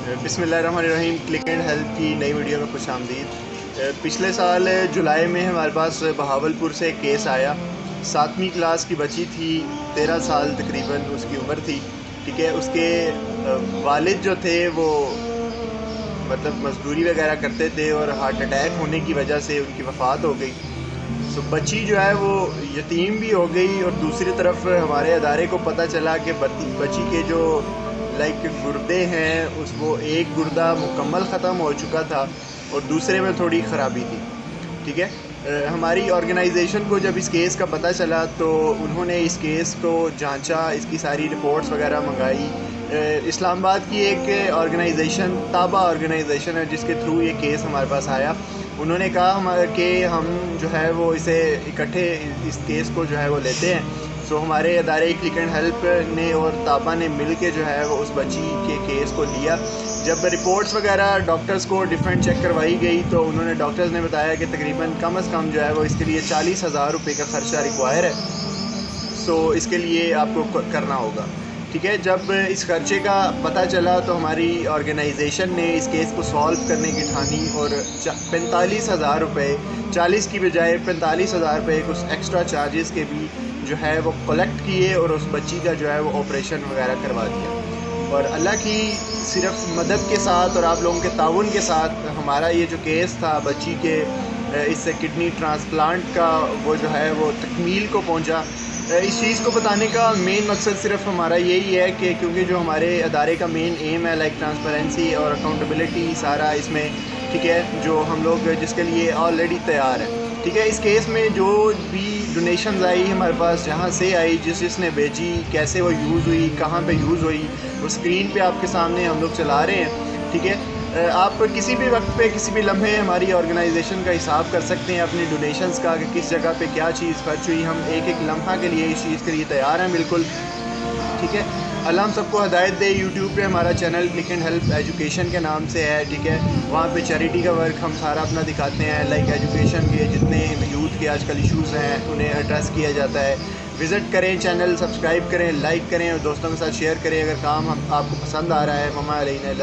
بسم اللہ الرحمن الرحیم. کلک اینڈ ہیلپ کی نئی ویڈیو میں خوش آمدید. پچھلے سال جولائی میں ہمارے پاس بہاولپور سے ایک کیس آیا. 7ویں کلاس کی بچی تھی, 13 سال تقریباً اس کی عمر تھی. ٹھیک ہے, اس کے والد جو تھے وہ مطلب مزدوری وغیرہ کرتے تھے اور ہارٹ اٹیک ہونے کی وجہ سے ان کی وفات ہو گئی. سو بچی جو ہے وہ یتیم بھی ہو گئی, اور دوسری طرف ہمارے ادارے کو پتہ چلا کہ بچی کے جو گردے ہیں وہ ایک گردہ مکمل ختم ہو چکا تھا اور دوسرے میں تھوڑی خرابی تھی. ٹھیک ہے, ہماری آرگنائزیشن کو جب اس کیس کا پتہ چلا تو انہوں نے اس کیس کو جانچا, اس کی ساری رپورٹس وغیرہ منگائی. اسلام آباد کی ایک آرگنائزیشن تابا آرگنائزیشن ہے جس کے تھرو یہ کیس ہمارے پاس آیا. انہوں نے کہا کہ ہم جو ہے وہ اسے اکٹھے اس کیس کو جو ہے وہ لیتے ہیں. سو ہمارے ادارے کلک اینڈ ہیلپ نے اور تابا نے مل کے جو ہے وہ اس بچی کے کیس کو لیا. جب رپورٹس وغیرہ ڈاکٹرز کو ڈفرینٹ چیک کروائی گئی تو انہوں نے ڈاکٹرز نے بتایا کہ تقریباً کم از کم جو ہے وہ اس کے لیے 40,000 روپے کا خرچہ ریکوائر ہے. سو اس کے لیے آپ کو کرنا ہوگا. ٹھیک ہے, جب اس خرچے کا پتہ چلا تو ہماری آرگنائزیشن نے اس کیس کو سالو کرنے کی ٹھانی اور 45,000 روپے, 40 کی بجائے 45,000 روپے کچھ ایکسٹرا چارجز کے بھی جو ہے وہ کلیکٹ کیے اور اس بچی کا جو ہے وہ آپریشن وغیرہ کروا دیا. اور اللہ کی صرف مدد کے ساتھ اور آپ لوگوں کے تعاون کے ساتھ ہمارا یہ جو کیس تھا بچی کے اس سے کڈنی ٹرانسپلانٹ کا وہ جو ہے وہ تکمیل کو پہنچا. اس چیز کو بتانے کا مین مقصد صرف ہمارا یہی ہے کہ کیونکہ جو ہمارے ادارے کا مین ایم ہے لائک ٹرانسپیرنسی اور اکاؤنٹیبلٹی سارا اس میں, ٹھیک ہے, جو ہم لوگ جس کے لیے آلریڈی تیار ہیں. ٹھیک ہے, اس کیس میں جو بھی ڈونیشنز آئی ہمارے پاس جہاں سے آئی, جس نے بھیجی, کیسے وہ یوز ہوئی, کہاں پہ یوز ہوئی, وہ اسکرین پہ آپ کے سامنے ہم لوگ چلا رہے ہیں. ٹھیک ہے, آپ کسی بھی وقت پہ کسی بھی لمحے ہماری آرگنائزیشن کا حساب کر سکتے ہیں اپنی ڈونیشنز کا کہ کس جگہ پہ کیا چیز خرچ ہوئی. ہم ایک ایک لمحہ کے لیے اس چیز کے لیے تیار ہیں بالکل. ٹھیک ہے, اللہ ہم سب کو ہدایت دے. یوٹیوب پہ ہمارا channel click and help education کے نام سے ہے. ٹھیک ہے, وہاں پہ چیریٹی کا ورک ہم سارا اپنا دکھاتے ہیں, لائک ایجوکیشن کے جتنے یوتھ کے آج کل ایشوز ہیں انہیں ایڈریس کیا جاتا ہے. وزٹ کریں, چینل سبسکرائب کریں, لائک کریں اور دوستوں کے ساتھ شیئر کریں اگر کام آپ کو پسند آ رہا ہے. لینے